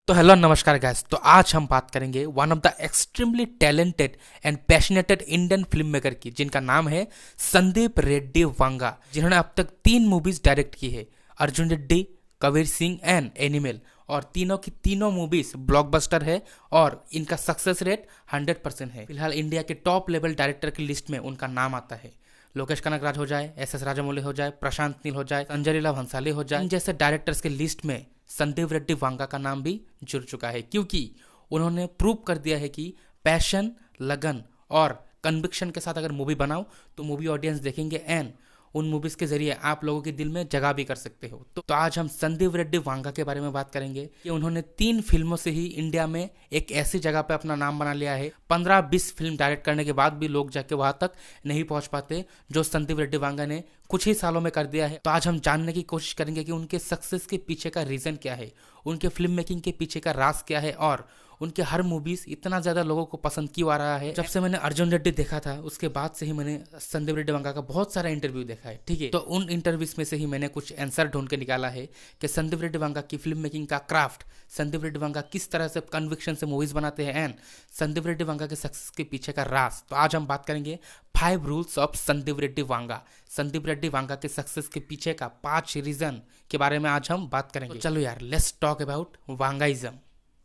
तो हेलो नमस्कार गाइस। तो आज हम बात करेंगे one of the extremely talented and passionated Indian film maker की, जिनका नाम है संदीप रेड्डी वांगा, जिन्होंने अब तक 3 मूवीज डायरेक्ट की है, अर्जुन रेड्डी, कबीर सिंह एंड एनिमल। और तीनों की तीनों मूवीज ब्लॉकबस्टर है और इनका सक्सेस रेट 100% है। फिलहाल इंडिया के टॉप लेवल डायरेक्टर की लिस्ट में उनका नाम आता है। लोकेश कनगराज हो जाए, एस राजामौली हो जाए, प्रशांत नील हो जाए, संजय लीला भंसाली हो जाए, इन जैसे डायरेक्टर्स की लिस्ट में संदीप रेड्डी वांगा का नाम भी जुड़ चुका है, क्योंकि उन्होंने प्रूव कर दिया है कि पैशन, लगन और कन्विक्शन के साथ अगर मूवी बनाओ तो मूवी ऑडियंस देखेंगे एंड उन मूवीज के जरिए आप लोगों के दिल में जगह भी कर सकते हो। तो आज हम संदीप रेड्डी वांगा के बारे में बात करेंगे कि उन्होंने 3 फिल्मों से ही इंडिया में एक ऐसी जगह पे अपना नाम बना लिया है। 15-20 फिल्म डायरेक्ट करने के बाद भी लोग जाके वहां तक नहीं पहुंच पाते जो संदीप रेड्डी वांगा ने कुछ ही सालों में कर दिया है। तो आज हम जानने की कोशिश करेंगे कि उनके सक्सेस के पीछे का रीजन क्या है, उनके फिल्म मेकिंग के पीछे का राज क्या है और उनके हर मूवीज इतना ज्यादा लोगों को पसंद क्यों आ रहा है। जब से मैंने अर्जुन रेड्डी देखा था उसके बाद से ही मैंने संदीप रेड्डी वांगा का बहुत सारा इंटरव्यू देखा है, ठीक है। तो उन इंटरव्यूज में से ही मैंने कुछ आंसर ढूंढ के निकाला है कि संदीप रेड्डी वांगा की फिल्म मेकिंग का क्राफ्ट, संदीप रेड्डी वांगा किस तरह से कन्विक्शन से मूवीज बनाते हैं एंड संदीप रेड्डी वांगा के सक्सेस के पीछे का राज। तो आज हम बात करेंगे 5 रूल्स ऑफ संदीप रेड्डी वांगा। संदीप रेड्डी वांगा के सक्सेस के पीछे का 5 रीजन के बारे में आज हम बात करेंगे। तो चलो यार, लेट्स टॉक अबाउट वांगाइज्म।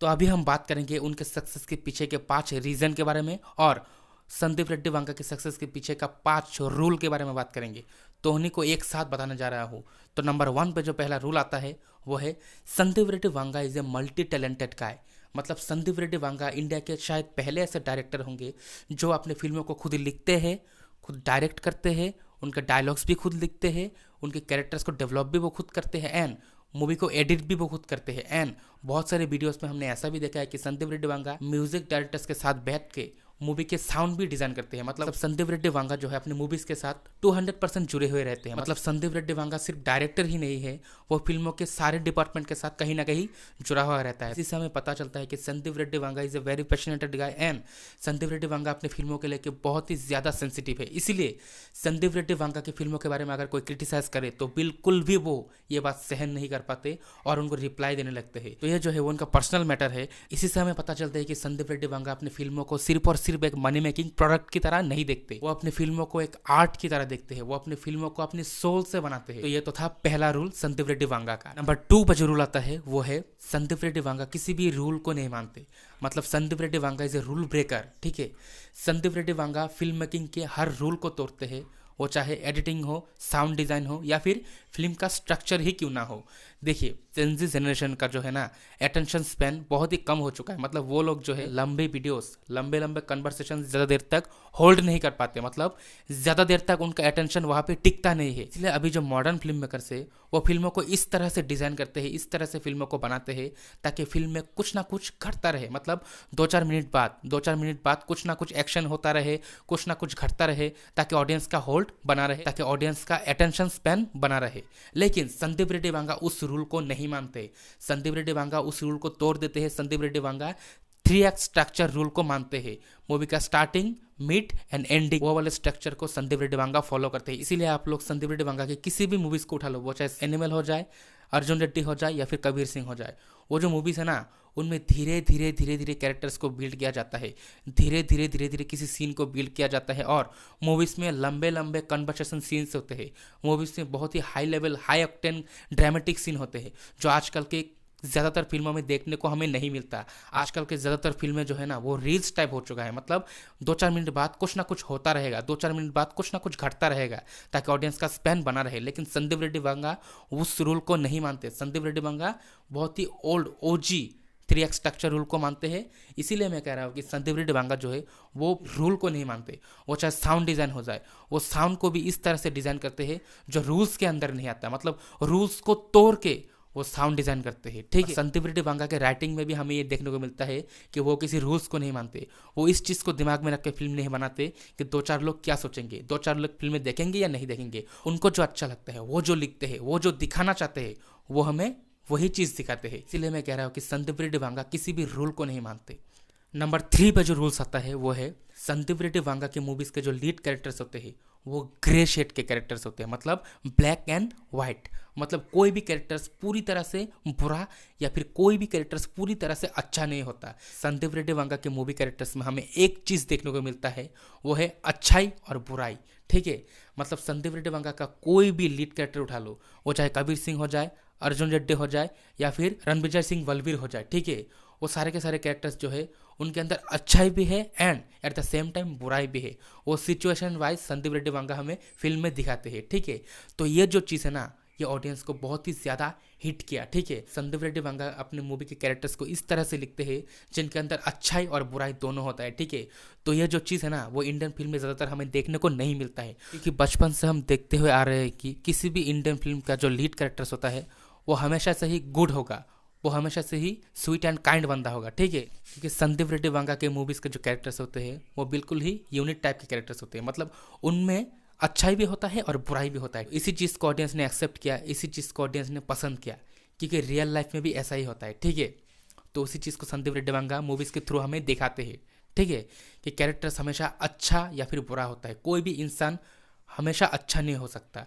तो अभी हम बात करेंगे उनके सक्सेस के पीछे के 5 रीजन के बारे में और संदीप रेड्डी वांगा के सक्सेस के पीछे का 5 रूल के बारे में बात करेंगे। तो उन्हीं को एक साथ बताने जा रहा हूँ। तो नंबर 1 पे जो पहला रूल आता है वो है Sandeep Reddy Vanga is a multi talented guy. मतलब संदीप रेड्डी वांगा इंडिया के शायद पहले ऐसे डायरेक्टर होंगे जो अपने फिल्मों को खुद लिखते हैं, खुद डायरेक्ट करते हैं, उनके डायलॉग्स भी खुद लिखते हैं, उनके कैरेक्टर्स को डेवलप भी वो खुद करते हैं एंड मूवी को एडिट भी वो खुद करते हैं। एंड बहुत सारे वीडियोस में हमने ऐसा भी देखा है कि संदीप रेड्डी वांगा म्यूजिक डायरेक्टर्स के साथ बैठ के मूवी के साउंड भी डिजाइन करते हैं। मतलब संदीप रेड्डी वांगा जो है अपने मूवीज के साथ 200% जुड़े हुए रहते हैं। मतलब संदीप रेड्डी वांगा सिर्फ डायरेक्टर ही नहीं है, वो फिल्मों के सारे डिपार्टमेंट के साथ कहीं ना कहीं जुड़ा हुआ रहता है। इसी से हमें पता चलता है कि Sandeep Reddy Vanga is a very passionated guy and Sandeep Reddy Vanga अपनी फिल्मों के लेके बहुत ही ज्यादा सेंसिटिव है। इसीलिए संदीप रेड्डी वांगा की फिल्मों के बारे में अगर कोई क्रिटिसाइज करे तो बिल्कुल भी वो ये बात सहन नहीं कर पाते और उनको रिप्लाई देने लगते हैं। तो ये जो है वो उनका पर्सनल मैटर है। इसी से हमें पता चलता है कि संदीप रेड्डी वांगा अपनी फिल्मों को सिर्फ और सिर्फ एक मनी मेकिंग प्रोडक्ट की तरह नहीं देखते, वो अपनी फिल्मों को एक आर्ट की तरह देखते हैं, वो अपनी फिल्मों को अपनी सोल से बनाते हैं। तो ये तो था पहला रूल संदीप रेड्डी वांगा का। नंबर 2 पर जो रूल आता है वो है संदीप रेड्डी वांगा किसी भी रूल को नहीं मानते। मतलब Sandeep Reddy Vanga is a rule breaker, ठीक है। संदीप रेड्डी वांगा फिल्म मेकिंग के हर रूल को तोड़ते हैं, वो चाहे एडिटिंग हो, साउंड डिज़ाइन हो या फिर फिल्म का स्ट्रक्चर ही क्यों ना हो। देखिए जेन ज़ी जनरेशन का जो है ना अटेंशन स्पैन बहुत ही कम हो चुका है। मतलब वो लोग जो है लंबे वीडियोस, लंबे लंबे कन्वर्सेशन ज़्यादा देर तक होल्ड नहीं कर पाते। मतलब ज़्यादा देर तक उनका अटेंशन वहाँ पे टिकता नहीं है। इसलिए अभी जो मॉडर्न फिल्म मेकर्स है वो फिल्मों को इस तरह से डिज़ाइन करते हैं, इस तरह से फिल्मों को बनाते हैं ताकि फिल्म में कुछ ना कुछ घटता रहे। मतलब 2-4 मिनट बाद कुछ ना कुछ एक्शन होता रहे, कुछ ना कुछ घटता रहे ताकि ऑडियंस का होल्ड बना रहे, ताकि ऑडियंस का अटेंशन स्पैन बना रहे। लेकिन संदीप रेड्डी वांगा उस रूल को नहीं मानते। संदीप रेड्डी वांगा उस रूल को तोड़ देते हैं। Sandeep Reddy Vanga 3 act structure rule को मानते हैं। मूवी का स्टार्टिंग, मिड एंड एंडिंग, वो वाले स्ट्रक्चर को संदीप रेड्डी वांगा फॉलो करते हैं। इसीलिए आप लोग संदीप रेड्डी वांगा की किसी भी मूवीज को उठा लो, वो चाहे एनिमल हो जाए, अर्जुन रेड्डी हो जाए या फिर कबीर सिंह हो जाए, वो जो मूवीज है ना उनमें धीरे धीरे कैरेक्टर्स को बिल्ड किया जाता है, धीरे धीरे किसी सीन को बिल्ड किया जाता है और मूवीज़ में लंबे कन्वर्सेशन सीन्स होते हैं। मूवीज़ में बहुत ही high level, high octane dramatic scene होते हैं जो आजकल के ज़्यादातर फिल्मों में देखने को हमें नहीं मिलता। आजकल के ज़्यादातर फिल्में जो है ना वो रील्स टाइप हो चुका है। मतलब 2-4 मिनट बाद कुछ ना कुछ होता रहेगा, 2-4 मिनट बाद कुछ ना कुछ घटता रहेगा ताकि ऑडियंस का स्पैन बना रहे। लेकिन संदीप रेड्डी वांगा उस रूल को नहीं मानते। संदीप रेड्डी वांगा बहुत ही old OG 3 act structure rule को मानते हैं। इसीलिए मैं कह रहा हूँ कि संदीप रेड्डी वांगा जो है वो रूल को नहीं मानते। वो चाहे साउंड डिज़ाइन हो जाए, वो साउंड को भी इस तरह से डिज़ाइन करते हैं जो रूल्स के अंदर नहीं आता। मतलब रूल्स को तोड़ के वो साउंड डिज़ाइन करते हैं, ठीक है। संदीप रेड्डी वांगा के राइटिंग में भी हमें ये देखने को मिलता है कि वो किसी रूल्स को नहीं मानते। वो इस चीज़ को दिमाग में रख के फिल्म नहीं बनाते कि 2-4 लोग क्या सोचेंगे, 2-4 लोग फिल्में देखेंगे या नहीं देखेंगे। उनको जो अच्छा लगता है, वो जो लिखते हैं, वो जो दिखाना चाहते हैं, वो हमें वही चीज़ दिखाते हैं। इसीलिए मैं कह रहा हूँ कि संदीप रेड्डी वांगा किसी भी रूल को नहीं मानते। नंबर 3 पे जो रूल्स आता है वो है संदीप रेड्डी वांगा के मूवीज़ के जो लीड कैरेक्टर्स होते हैं वो ग्रे शेड के कैरेक्टर्स होते हैं, मतलब ब्लैक एंड वाइट। मतलब कोई भी कैरेक्टर्स पूरी तरह से बुरा या फिर कोई भी कैरेक्टर्स पूरी तरह से अच्छा नहीं होता। संदीप रेड्डी वांगा के मूवी कैरेक्टर्स में हमें एक चीज़ देखने को मिलता है, वो है अच्छाई और बुराई। ठीक है, मतलब संदीप रेड्डी वांगा का कोई भी लीड कैरेक्टर उठा लो, वो चाहे कबीर सिंह हो जाए, अर्जुन रेड्डी हो जाए या फिर रणविजय सिंह बलवीर हो जाए, ठीक है, वो सारे के सारे कैरेक्टर्स जो है उनके अंदर अच्छाई भी है and at the same time बुराई भी है। वो सिचुएशन वाइज संदीप रेड्डी वांगा हमें फिल्म में दिखाते हैं। ठीक है, तो ये जो चीज़ है ना, ये ऑडियंस को बहुत ही ज़्यादा हिट किया। ठीक है, संदीप रेड्डी वांगा अपने मूवी के कैरेक्टर्स को इस तरह से लिखते हैं जिनके अंदर अच्छाई और बुराई दोनों होता है। ठीक है, तो ये जो चीज़ है ना, वो इंडियन फिल्म में ज़्यादातर हमें देखने को नहीं मिलता है, क्योंकि बचपन से हम देखते हुए आ रहे हैं कि किसी भी इंडियन फिल्म का जो लीड कैरेक्टर्स होता है वो हमेशा से ही गुड होगा, वो हमेशा से ही स्वीट एंड काइंड बंदा होगा। ठीक है, क्योंकि संदीप रेड्डी वांगा के मूवीज़ के जो कैरेक्टर्स होते हैं वो बिल्कुल ही यूनिक टाइप के कैरेक्टर्स होते हैं, मतलब उनमें अच्छाई भी होता है और बुराई भी होता है। इसी चीज़ को ऑडियंस ने एक्सेप्ट किया, इसी चीज़ को ऑडियंस ने पसंद किया, क्योंकि रियल लाइफ में भी ऐसा ही होता है। ठीक है, तो उसी चीज़ को संदीप रेड्डी वांगा मूवीज़ के थ्रू हमें दिखाते हैं। ठीक है, कि कैरेक्टर्स हमेशा अच्छा या फिर बुरा होता है, कोई भी इंसान हमेशा अच्छा नहीं हो सकता,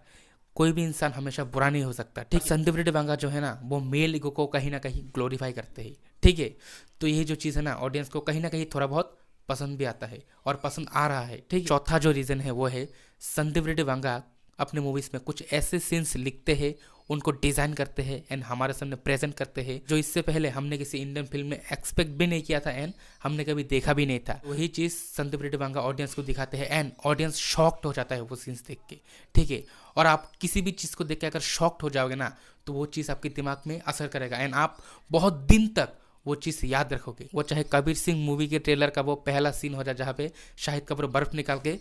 कोई भी इंसान हमेशा बुरा नहीं हो सकता। ठीक, संदीप रेड्डी वांगा जो है ना, वो मेल ईगो को कहीं ना कहीं ग्लोरीफाई करते हैं। ठीक है, तो यही जो चीज़ है ना, ऑडियंस को कहीं ना कहीं थोड़ा बहुत पसंद भी आता है और पसंद आ रहा है। ठीक, चौथा जो रीज़न है वो है संदीप रेड्डी वांगा अपने मूवीज़ में कुछ ऐसे सीन्स लिखते हैं, उनको डिज़ाइन करते हैं एंड हमारे सामने प्रेजेंट करते हैं जो इससे पहले हमने किसी इंडियन फिल्म में एक्सपेक्ट भी नहीं किया था एंड हमने कभी देखा भी नहीं था। वही चीज़ संदीप रेड्डी वांगा ऑडियंस को दिखाते हैं एंड ऑडियंस शॉक्ड हो जाता है वो सीन्स देख के। ठीक है, और आप किसी भी चीज़ को देख के अगर शॉक्ड हो जाओगे ना, तो वो चीज़ आपके दिमाग में असर करेगा एंड आप बहुत दिन तक वो चीज़ याद रखोगे। वो चाहे कबीर सिंह मूवी के ट्रेलर का वो पहला सीन हो जाए जहाँ पे शाहिद कपूर बर्फ़ निकाल के,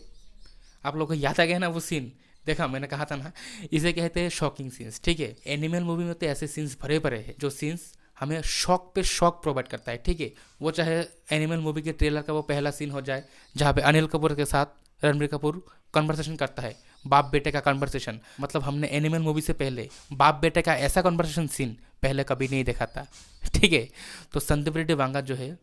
आप लोगों को याद आ गया ना वो सीन, देखा मैंने कहा था ना, इसे कहते हैं शॉकिंग सीन्स। ठीक है, एनिमल मूवी में तो ऐसे सीन्स भरे भरे हैं जो सीन्स हमें शॉक पे शॉक प्रोवाइड करता है। ठीक है, वो चाहे एनिमल मूवी के ट्रेलर का वो पहला सीन हो जाए जहाँ पे अनिल कपूर के साथ रणबीर कपूर कन्वर्सेशन करता है, बाप बेटे का कन्वर्सेशन, मतलब हमने एनिमल मूवी से पहले बाप बेटे का ऐसा कन्वर्सेशन सीन पहले कभी नहीं देखा था। ठीक है, तो संदीप रेड्डी वांगा जो है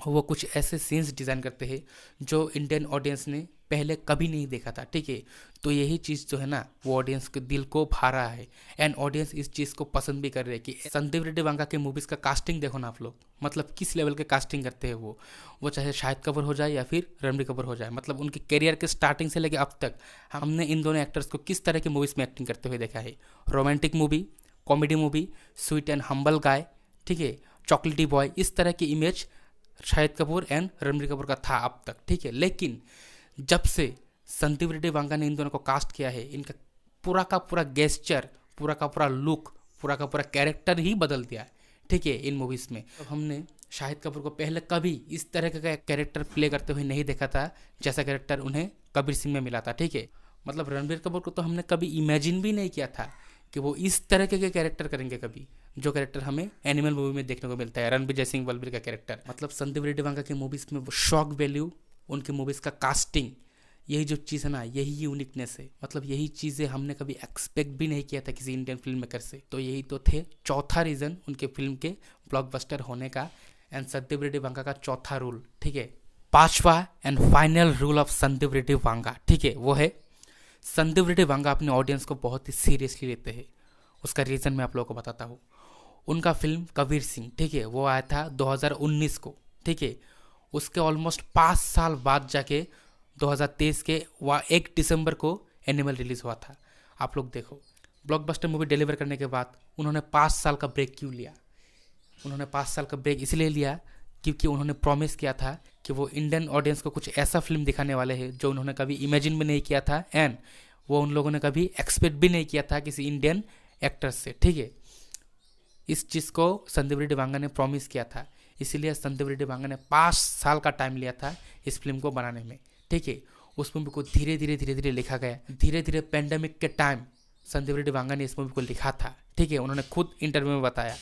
वो कुछ ऐसे सीन्स डिज़ाइन करते हैं जो इंडियन ऑडियंस ने पहले कभी नहीं देखा था। ठीक है, तो यही चीज़ जो है ना, वो ऑडियंस के दिल को भा रहा है एंड ऑडियंस इस चीज़ को पसंद भी कर रहे हैं कि संदीप रेड्डी वांगा के मूवीज़ का कास्टिंग देखो ना आप लोग, मतलब किस लेवल के कास्टिंग करते हैं वो चाहे शाहिद कपूर हो जाए या फिर रणबीर कपूर हो जाए, मतलब उनके करियर के स्टार्टिंग से लेकर अब तक हमने इन दोनों एक्टर्स को किस तरह की मूवीज़ में एक्टिंग करते हुए देखा है। Romantic movie, comedy movie, sweet and humble गाय, ठीक है, चॉकलेटी बॉय, इस तरह की इमेज शाहिद कपूर एंड रणबीर कपूर का था अब तक। ठीक है, लेकिन जब से संदीप रेड्डी वांगा ने इन दोनों को कास्ट किया है, इनका पूरा का पूरा गेस्चर, पूरा का पूरा लुक, पूरा का पूरा कैरेक्टर ही बदल दिया है। ठीक है, इन मूवीज़ में अब हमने शाहिद कपूर को पहले कभी इस तरह का कैरेक्टर प्ले करते हुए नहीं देखा था जैसा कैरेक्टर उन्हें कबीर सिंह में मिला था। ठीक है, मतलब रणबीर कपूर को तो हमने कभी इमेजिन भी नहीं किया था कि वो इस तरह के कैरेक्टर करेंगे कभी, जो कैरेक्टर हमें एनिमल मूवी में देखने को मिलता है, रणविजय सिंह बलबीर का कैरेक्टर। मतलब संदीप रेड्डी वांगा की मूवीज़ में वो शॉक वैल्यू, उनकी मूवीज़ का कास्टिंग, यही जो चीज़ है ना, यही यूनिकनेस है, मतलब यही चीज़ें हमने कभी एक्सपेक्ट भी नहीं किया था किसी इंडियन फिल्म मेकर से। तो यही तो थे चौथा रीज़न उनके फिल्म के ब्लॉकबस्टर होने का एंड संदीप रेड्डी वांगा का चौथा रूल। ठीक है, पांचवा and final rule of Sandeep Reddy Vanga, ठीक है, वो है संदीप रेड्डी वांगा अपने ऑडियंस को बहुत ही सीरियसली लेते हैं। उसका रीज़न मैं आप लोगों को बताता हूँ। उनका फिल्म कबीर सिंह, ठीक है, वो आया था 2019 को। ठीक है, उसके ऑलमोस्ट 5 साल बाद जाके 2023 के 1 दिसंबर को एनिमल रिलीज़ हुआ था। आप लोग देखो, ब्लॉकबस्टर मूवी डिलीवर करने के बाद उन्होंने 5 साल का ब्रेक क्यों लिया? उन्होंने 5 साल का ब्रेक इसलिए लिया क्योंकि उन्होंने प्रॉमिस किया था कि वो इंडियन ऑडियंस को कुछ ऐसा फिल्म दिखाने वाले हैं जो उन्होंने कभी इमेजिन भी नहीं किया था एंड वो उन लोगों ने कभी एक्सपेक्ट भी नहीं किया था किसी इंडियन एक्टर्स से। ठीक है, इस चीज़ को संदीप रेड्डी वांगा ने प्रॉमिस किया था, इसीलिए संदीप रेड्डी वांगा ने 5 साल का टाइम लिया था इस फिल्म को बनाने में। ठीक है, उस मूवी को धीरे धीरे लिखा गया, धीरे धीरे पेंडेमिक के टाइम संदीप रेड्डी वांगा ने इस मूवी को लिखा था। ठीक है, उन्होंने खुद इंटरव्यू में बताया।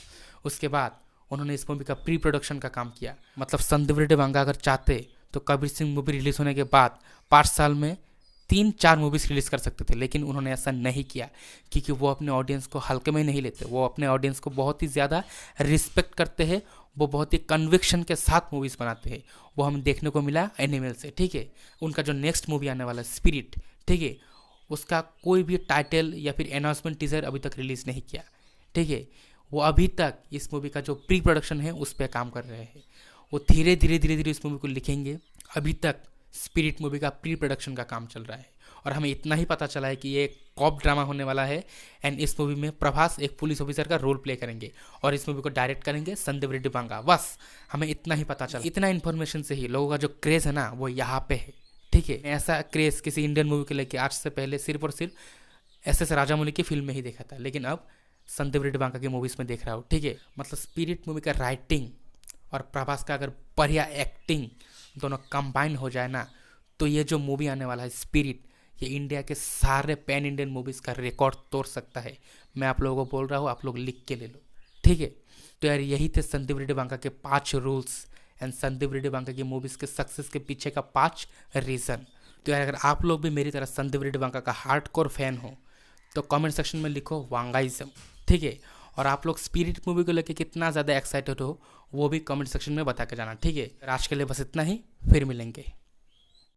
उसके बाद उन्होंने इस मूवी का प्री प्रोडक्शन का काम किया। मतलब संदीप रेड्डी वांगा अगर चाहते तो कबीर सिंह मूवी रिलीज़ होने के बाद 5 साल में 3-4 मूवीज़ रिलीज़ कर सकते थे, लेकिन उन्होंने ऐसा नहीं किया क्योंकि वो अपने ऑडियंस को हल्के में नहीं लेते, वो अपने ऑडियंस को बहुत ही ज़्यादा रिस्पेक्ट करते हैं, वो बहुत ही कन्विक्शन के साथ मूवीज़ बनाते हैं। वो हमें देखने को मिला एनिमल से। ठीक है, उनका जो नेक्स्ट मूवी आने वाला है स्पिरिट, ठीक है। उसका कोई भी टाइटल या फिर अनाउंसमेंट टीजर अभी तक रिलीज़ नहीं किया, ठीक है। वो अभी तक इस मूवी का जो प्री प्रोडक्शन है उस पर काम कर रहे हैं। वो धीरे धीरे इस मूवी को लिखेंगे। अभी तक स्पिरिट मूवी का प्री प्रोडक्शन का काम चल रहा है और हमें इतना ही पता चला है कि ये कॉप ड्रामा होने वाला है एंड इस मूवी में प्रभास एक पुलिस ऑफिसर का रोल प्ले करेंगे और इस मूवी को डायरेक्ट करेंगे संदीप रेड्डी वांगा। बस हमें इतना ही पता चला। इतना इन्फॉर्मेशन से ही लोगों का जो क्रेज़ है ना वो यहाँ पे है, ठीक है। ऐसा क्रेज़ किसी इंडियन मूवी के लेके आज से पहले सिर्फ और सिर्फ एस राजामौली की फिल्म में ही देखा था, लेकिन अब संदीप रेड्डी वांगा की मूवीज़ में देख रहा हूँ, ठीक है। मतलब स्पिरिट मूवी का राइटिंग और प्रभास का अगर बढ़िया एक्टिंग दोनों कंबाइन हो जाए ना, तो ये जो मूवी आने वाला है स्पिरिट, ये इंडिया के सारे पैन इंडियन मूवीज़ का रिकॉर्ड तोड़ सकता है। मैं आप लोगों को बोल रहा हूँ, आप लोग लिख के ले लो, ठीक है। तो यार यही थे संदीप रेड्डी वांगा के 5 रूल्स एंड संदीप रेड्डी वांगा की मूवीज़ के सक्सेस के पीछे का 5 रीज़न। तो यार अगर आप लोग भी मेरी तरह संदीप रेड्डी वांगा का हार्डकोर फैन हो तो कमेंट सेक्शन में लिखो वांगाइज्म, ठीक है। और आप लोग स्पिरिट मूवी को लेकर कितना ज़्यादा एक्साइटेड हो वो भी कमेंट सेक्शन में बता के जाना, ठीक है। आज के लिए बस इतना ही, फिर मिलेंगे।